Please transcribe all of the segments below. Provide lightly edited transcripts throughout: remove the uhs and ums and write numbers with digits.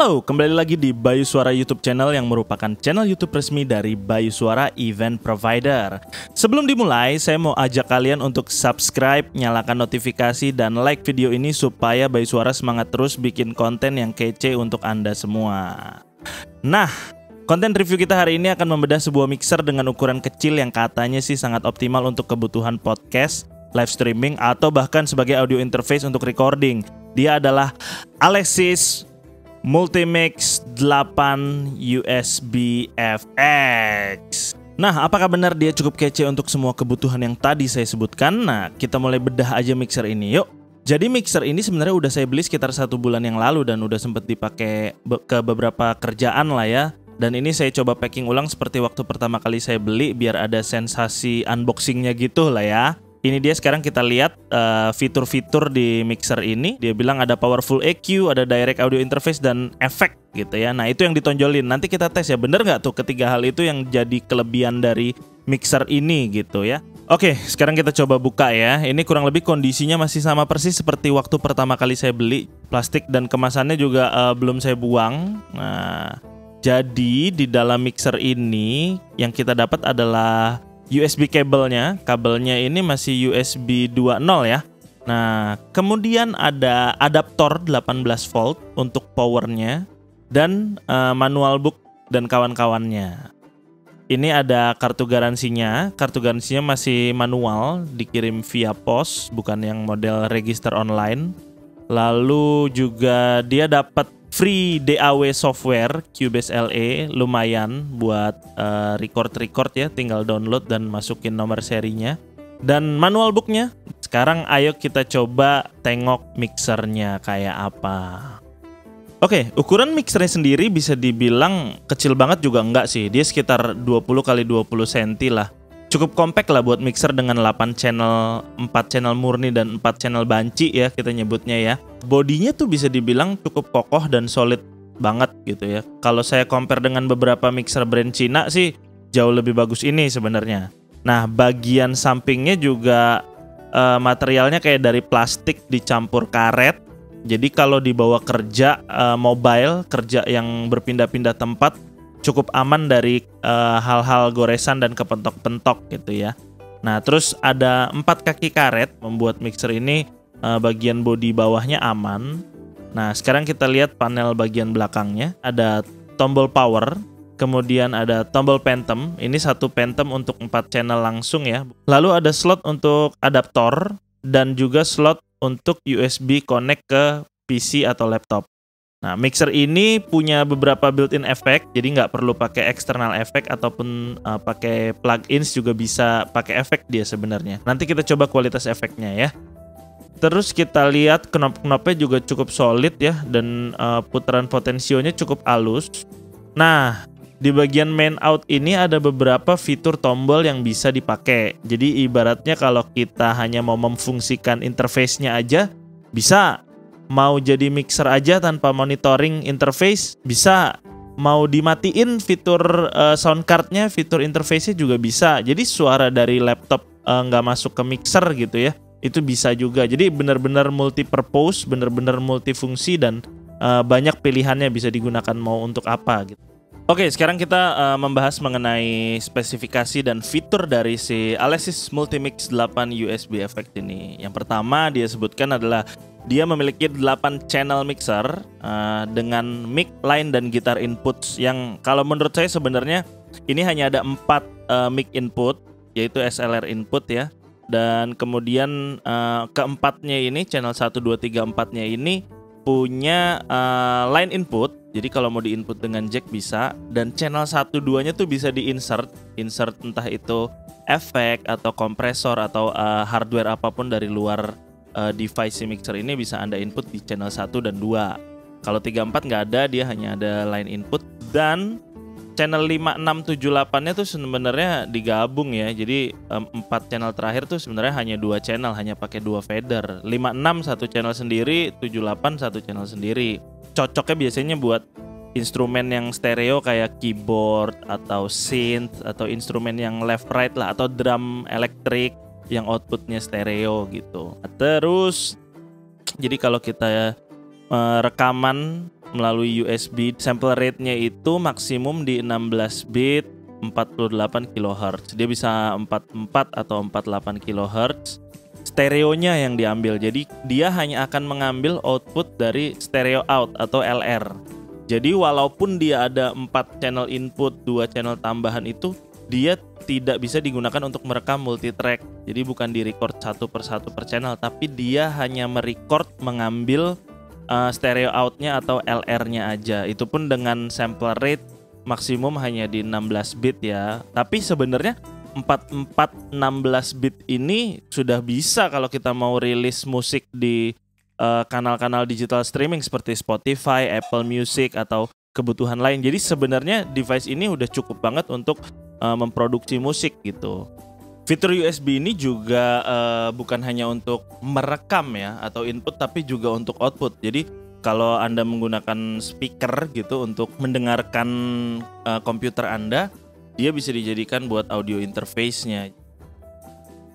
Halo, kembali lagi di Bayu Suara YouTube channel yang merupakan channel YouTube resmi dari Bayu Suara Event Provider. Sebelum dimulai, saya mau ajak kalian untuk subscribe, nyalakan notifikasi, dan like video ini supaya Bayu Suara semangat terus bikin konten yang kece untuk Anda semua. Nah, konten review kita hari ini akan membedah sebuah mixer dengan ukuran kecil yang katanya sih sangat optimal untuk kebutuhan podcast, live streaming, atau bahkan sebagai audio interface untuk recording. Dia adalah Alesis Multimix 8 USB FX. Nah, apakah benar dia cukup kece untuk semua kebutuhan yang tadi saya sebutkan? Nah, kita mulai bedah aja mixer ini, yuk. Jadi mixer ini sebenarnya udah saya beli sekitar 1 bulan yang lalu dan udah sempet dipakai ke beberapa kerjaan lah ya. Dan ini saya coba packing ulang seperti waktu pertama kali saya beli biar ada sensasi unboxingnya gitu lah ya. Ini dia, sekarang kita lihat fitur-fitur di mixer ini. Dia bilang ada powerful EQ, ada direct audio interface, dan efek gitu ya. Nah, itu yang ditonjolin. Nanti kita tes ya, bener nggak tuh ketiga hal itu yang jadi kelebihan dari mixer ini gitu ya. Oke, sekarang kita coba buka ya. Ini kurang lebih kondisinya masih sama persis seperti waktu pertama kali saya beli. Plastik dan kemasannya juga belum saya buang. Nah, jadi di dalam mixer ini yang kita dapat adalah USB kabelnya. Kabelnya ini masih USB 2.0 ya. Nah, kemudian ada adaptor 18 volt untuk powernya dan manual book dan kawan-kawannya. Ini ada kartu garansinya. Kartu garansinya masih manual, dikirim via pos, bukan yang model register online. Lalu juga dia dapat free DAW software Cubase LE, lumayan buat record ya, tinggal download dan masukin nomor serinya. Dan manual booknya. Sekarang ayo kita coba tengok mixernya kayak apa. Oke, ukuran mixernya sendiri bisa dibilang kecil banget juga enggak sih. Dia sekitar 20 x 20 cm lah. Cukup compact lah buat mixer dengan 8 channel, 4 channel murni dan 4 channel banci ya kita nyebutnya ya. Bodinya tuh bisa dibilang cukup kokoh dan solid banget gitu ya. Kalau saya compare dengan beberapa mixer brand Cina sih jauh lebih bagus ini sebenarnya. Nah, bagian sampingnya juga materialnya kayak dari plastik dicampur karet. Jadi kalau dibawa kerja mobile, kerja yang berpindah-pindah tempat, cukup aman dari hal-hal goresan dan kepentok-pentok gitu ya. Nah, terus ada 4 kaki karet membuat mixer ini bagian bodi bawahnya aman. Nah, sekarang kita lihat panel bagian belakangnya. Ada tombol power, kemudian ada tombol phantom. Ini satu phantom untuk 4 channel langsung ya. Lalu ada slot untuk adaptor dan juga slot untuk USB connect ke PC atau laptop. Nah, mixer ini punya beberapa built-in efek, jadi nggak perlu pakai external efek ataupun pakai plugins juga bisa pakai efek dia sebenarnya. Nanti kita coba kualitas efeknya ya. Terus kita lihat knop-knopnya juga cukup solid ya, dan putaran potensionya cukup halus. Nah, di bagian main out ini ada beberapa fitur tombol yang bisa dipakai. Jadi ibaratnya kalau kita hanya mau memfungsikan interface-nya aja, bisa. Mau jadi mixer aja tanpa monitoring interface, bisa. Mau dimatiin fitur sound card-nya, fitur interface-nya juga bisa. Jadi suara dari laptop nggak masuk ke mixer gitu ya, itu bisa juga. Jadi benar-benar multi-purpose, benar-benar multifungsi, dan banyak pilihannya bisa digunakan mau untuk apa gitu. Oke, sekarang kita membahas mengenai spesifikasi dan fitur dari si Alesis Multimix 8 USB FX ini. Yang pertama dia sebutkan adalah dia memiliki 8 channel mixer dengan mic, line, dan gitar inputs yang kalau menurut saya sebenarnya ini hanya ada 4 mic input, yaitu SLR input ya. Dan kemudian keempatnya ini, channel 1, 2, 3, 4-nya ini punya line input. Jadi kalau mau di-input dengan jack bisa. Dan channel 1, 2-nya tuh bisa di-insert entah itu efek atau kompresor atau hardware apapun dari luar device si mixer ini bisa Anda input di channel 1 dan 2. Kalau 3, 4 nggak ada, dia hanya ada line input. Dan channel 5, 6, 7, 8-nya tuh sebenarnya digabung ya. Jadi 4 channel terakhir tuh sebenarnya hanya 2 channel, hanya pakai 2 fader. 5, 6 satu channel sendiri, 7, 8 satu channel sendiri. Cocoknya biasanya buat instrumen yang stereo kayak keyboard atau synth atau instrumen yang left right lah, atau drum elektrik yang outputnya stereo gitu. Terus jadi kalau kita rekaman melalui USB. Sample rate-nya itu maksimum di 16 bit 48 kHz. Dia bisa 44 atau 48 kHz. Stereonya yang diambil. Jadi dia hanya akan mengambil output dari stereo out atau LR. Jadi walaupun dia ada 4 channel input, 2 channel tambahan itu, dia tidak bisa digunakan untuk merekam multitrack. Jadi bukan di-record satu per channel, tapi dia hanya merecord mengambil stereo outnya atau LR-nya aja. Itu pun dengan sample rate maksimum hanya di 16 bit ya. Tapi sebenarnya 44 16 bit ini sudah bisa kalau kita mau rilis musik di kanal-kanal digital streaming seperti Spotify, Apple Music atau kebutuhan lain. Jadi sebenarnya device ini udah cukup banget untuk memproduksi musik gitu. Fitur USB ini juga bukan hanya untuk merekam ya atau input, tapi juga untuk output. Jadi kalau Anda menggunakan speaker gitu untuk mendengarkan komputer Anda, dia bisa dijadikan buat audio interface-nya.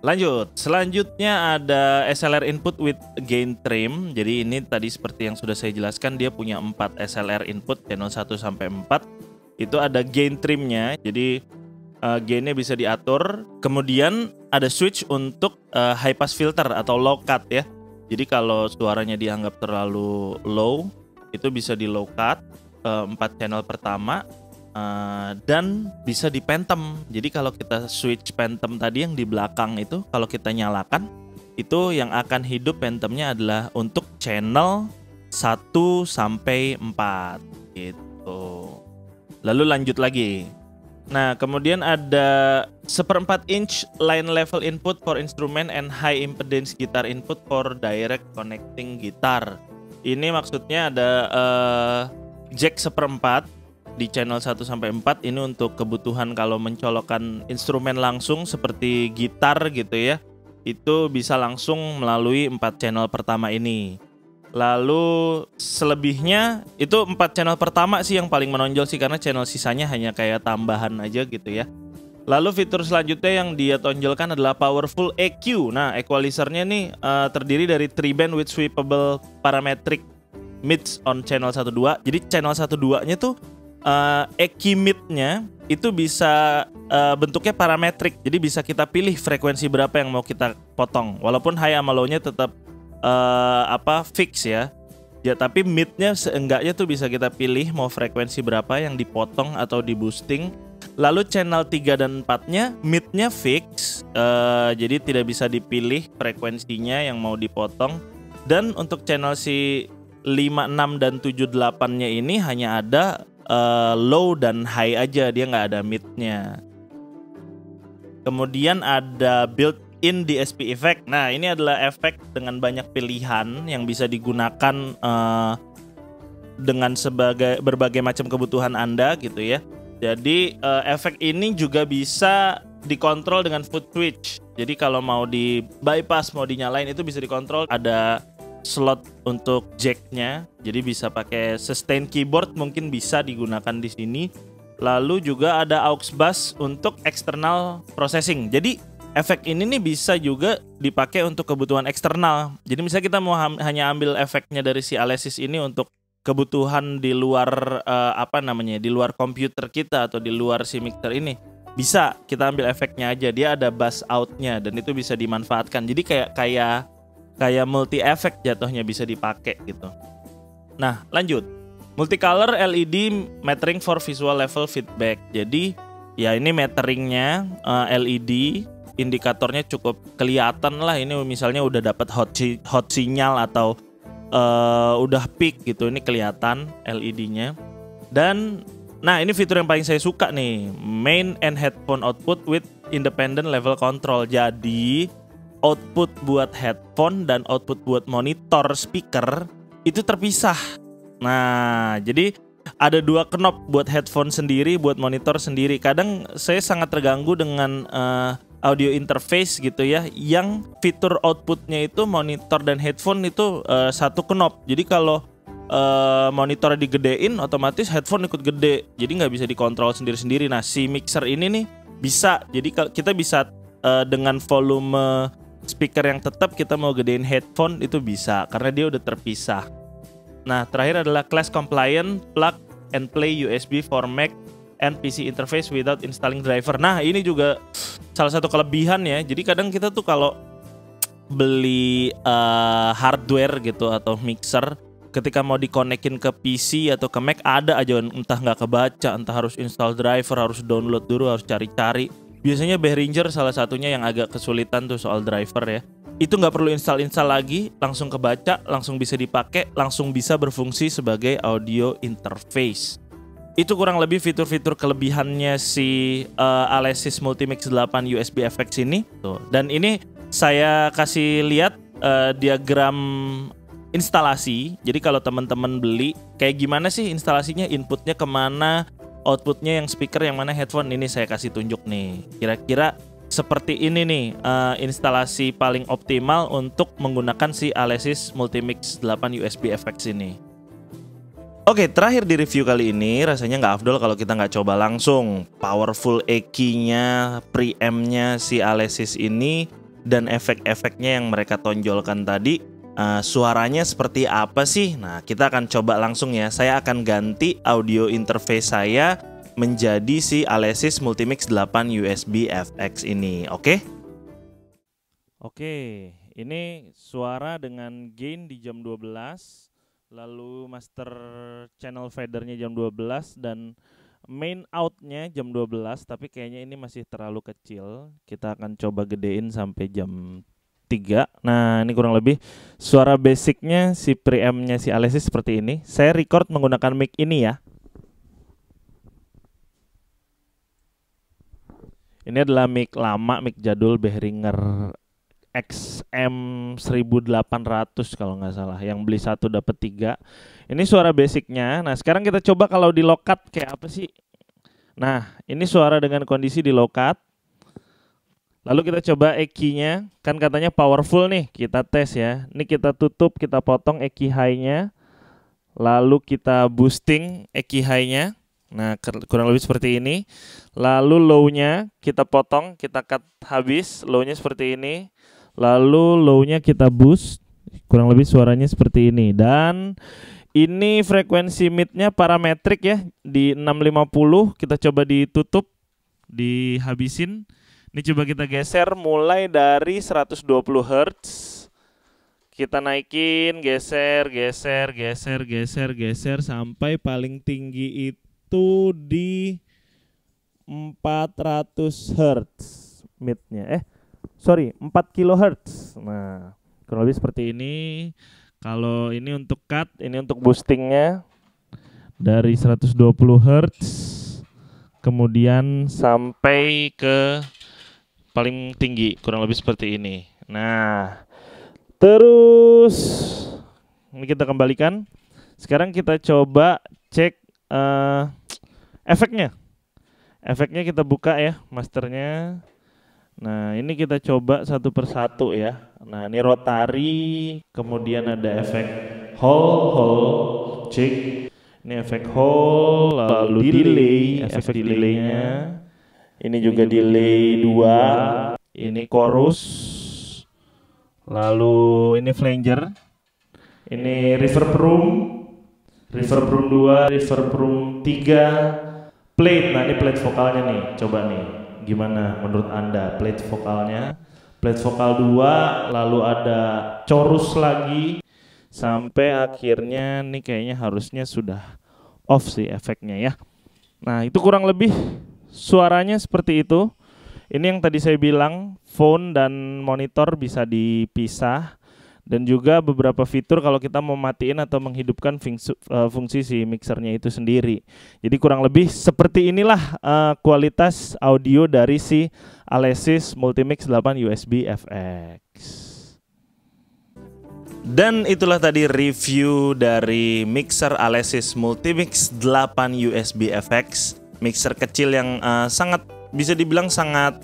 Lanjut, selanjutnya ada SLR input with gain trim. Jadi ini tadi seperti yang sudah saya jelaskan, dia punya 4 SLR input channel 1 sampai 4. Itu ada gain trimnya. Jadi gainnya bisa diatur. Kemudian ada switch untuk high pass filter atau low cut ya. Jadi kalau suaranya dianggap terlalu low, itu bisa di low cut 4 channel pertama. Dan bisa di phantom. Jadi kalau kita switch phantom tadi yang di belakang itu, kalau kita nyalakan, itu yang akan hidup phantomnya adalah untuk channel 1 sampai 4 gitu. Lalu lanjut lagi. Nah, kemudian ada 1/4 inch line level input for instrument and high impedance guitar input for direct connecting guitar. Ini maksudnya ada jack 1/4 di channel 1 sampai 4. Ini untuk kebutuhan kalau mencolokkan instrumen langsung seperti gitar gitu ya. Itu bisa langsung melalui 4 channel pertama ini. Lalu selebihnya itu 4 channel pertama sih yang paling menonjol sih, karena channel sisanya hanya kayak tambahan aja gitu ya. Lalu fitur selanjutnya yang dia tonjolkan adalah powerful EQ. Nah, equalizernya nih terdiri dari 3 band with sweepable parametric mids on channel 1-2. Jadi channel 1-2-nya tuh EQ mid-nya itu bisa bentuknya parametrik. Jadi bisa kita pilih frekuensi berapa yang mau kita potong. Walaupun high sama low-nya tetap fix ya. Ya, tapi mid-nya seenggaknya tuh bisa kita pilih mau frekuensi berapa yang dipotong atau di boosting. Lalu channel 3 dan 4-nya mid-nya fix. Jadi tidak bisa dipilih frekuensinya yang mau dipotong. Dan untuk channel si 5, 6 dan 7, 8-nya ini hanya ada low dan high aja, dia nggak ada mid-nya. Kemudian ada built-in DSP effect. Nah, ini adalah efek dengan banyak pilihan yang bisa digunakan dengan berbagai macam kebutuhan Anda gitu ya. Jadi efek ini juga bisa dikontrol dengan foot switch. Jadi kalau mau di bypass, mau dinyalain itu bisa dikontrol. Ada slot untuk jacknya, jadi bisa pakai sustain keyboard, mungkin bisa digunakan di sini. Lalu juga ada aux bus untuk external processing. Jadi efek ini nih bisa juga dipakai untuk kebutuhan eksternal. Jadi misalnya kita mau hanya ambil efeknya dari si Alesis ini untuk kebutuhan di luar di luar komputer kita atau di luar si mixer ini, bisa kita ambil efeknya aja. Dia ada bus outnya dan itu bisa dimanfaatkan. Jadi kayak multi effect jatuhnya, bisa dipakai gitu. Nah, lanjut. Multicolor LED metering for visual level feedback. Jadi ya ini meteringnya LED, indikatornya cukup kelihatan lah. Ini misalnya udah dapat hot sinyal atau udah peak gitu, ini kelihatan LED-nya. Dan nah, ini fitur yang paling saya suka nih, main and headphone output with independent level control. Jadi output buat headphone dan output buat monitor speaker itu terpisah. Nah, jadi ada 2 knob buat headphone sendiri, buat monitor sendiri. Kadang saya sangat terganggu dengan audio interface gitu ya, yang fitur outputnya itu monitor dan headphone itu 1 knob. Jadi kalau monitornya digedein, otomatis headphone ikut gede. Jadi nggak bisa dikontrol sendiri-sendiri. Nah, si mixer ini nih bisa. Jadi kita bisa dengan volume speaker yang tetap, kita mau gedein headphone itu bisa karena dia udah terpisah. Nah, terakhir adalah class compliant plug and play USB for Mac and PC interface without installing driver. Nah, ini juga salah satu kelebihan ya. Jadi kadang kita tuh kalau beli hardware gitu atau mixer, ketika mau dikonekin ke PC atau ke Mac ada aja entah nggak kebaca, entah harus install driver, harus download dulu, harus cari-cari. Biasanya Behringer salah satunya yang agak kesulitan tuh soal driver ya. Itu nggak perlu install lagi, langsung kebaca, langsung bisa dipakai, langsung bisa berfungsi sebagai audio interface. Itu kurang lebih fitur-fitur kelebihannya si Alesis Multimix 8 USB FX ini. Tuh. Dan ini saya kasih lihat diagram instalasi. Jadi kalau teman-teman beli, kayak gimana sih instalasinya, inputnya kemana, outputnya yang speaker, yang mana headphone. Ini saya kasih tunjuk nih. Kira-kira seperti ini nih instalasi paling optimal untuk menggunakan si Alesis Multimix 8 USB FX ini. Oke, terakhir di review kali ini rasanya nggak afdol kalau kita nggak coba langsung powerful EQ-nya, preamp-nya si Alesis ini, dan efek-efeknya yang mereka tonjolkan tadi. Suaranya seperti apa sih? Nah, kita akan coba langsung ya. Saya akan ganti audio interface saya menjadi si Alesis Multimix 8 USB FX ini, oke? Oke, ini suara dengan gain di jam 12. Lalu master channel fadernya jam 12 dan main outnya jam 12, tapi kayaknya ini masih terlalu kecil. Kita akan coba gedein sampai jam 3. Nah, ini kurang lebih suara basicnya si preamp-nya si Alesis seperti ini. Saya record menggunakan mic ini ya. Ini adalah mic lama, mic jadul Behringer XM 1800 kalau nggak salah, yang beli 1 dapat 3. Ini suara basicnya. Nah, sekarang kita coba kalau di low cut kayak apa sih. Nah, ini suara dengan kondisi di low cut. Lalu kita coba EQ-nya, kan katanya powerful nih, kita tes ya. Ini kita tutup, kita potong EQ high-nya. Lalu kita boosting EQ high-nya. Nah, kurang lebih seperti ini. Lalu low-nya kita potong, kita cut habis, low-nya seperti ini. Lalu low-nya kita boost, kurang lebih suaranya seperti ini. Dan ini frekuensi mid-nya parametrik ya, di 650. Kita coba ditutup, dihabisin. Ini coba kita geser mulai dari 120 Hz. Kita naikin, geser, geser, geser, geser, geser sampai paling tinggi itu di 400 Hz mid-nya. 4 kHz. Nah, kurang lebih seperti ini. Kalau ini untuk cut, ini untuk boostingnya dari 120 Hz, kemudian sampai ke paling tinggi, kurang lebih seperti ini. Nah, terus ini kita kembalikan. Sekarang kita coba cek efeknya. Efeknya kita buka ya, masternya. Nah, ini kita coba satu persatu ya. Nah, ini rotari, kemudian ada efek hall, cek. Ini efek hall, lalu delay, efek delaynya. Ini juga delay 2. Ini chorus. Lalu ini flanger. Ini reverb room. Reverb room 2, reverb room 3. Plate, nah ini plate vokalnya nih. Coba nih. Gimana menurut Anda plate vokalnya? Plate vokal 2, lalu ada chorus lagi, sampai akhirnya nih kayaknya harusnya sudah off sih efeknya ya. Nah, itu kurang lebih suaranya seperti itu. Ini yang tadi saya bilang, phone dan monitor bisa dipisah. Dan juga beberapa fitur kalau kita mau matiin atau menghidupkan fungsi si mixernya itu sendiri. Jadi kurang lebih seperti inilah kualitas audio dari si Alesis Multimix 8 USB FX. Dan itulah tadi review dari mixer Alesis Multimix 8 USB FX. Mixer kecil yang sangat bisa dibilang sangat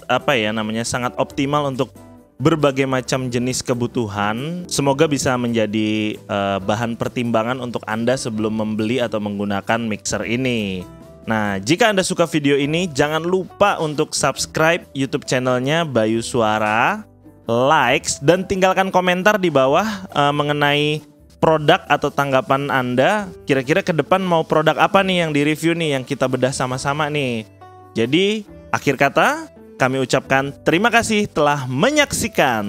sangat optimal untuk berbagai macam jenis kebutuhan. Semoga bisa menjadi bahan pertimbangan untuk Anda sebelum membeli atau menggunakan mixer ini. Nah, jika Anda suka video ini, jangan lupa untuk subscribe YouTube channelnya Bayu Suara, likes, dan tinggalkan komentar di bawah mengenai produk atau tanggapan Anda. Kira-kira ke depan mau produk apa nih yang direview nih, yang kita bedah sama-sama nih. Jadi, akhir kata, kami ucapkan terima kasih telah menyaksikan.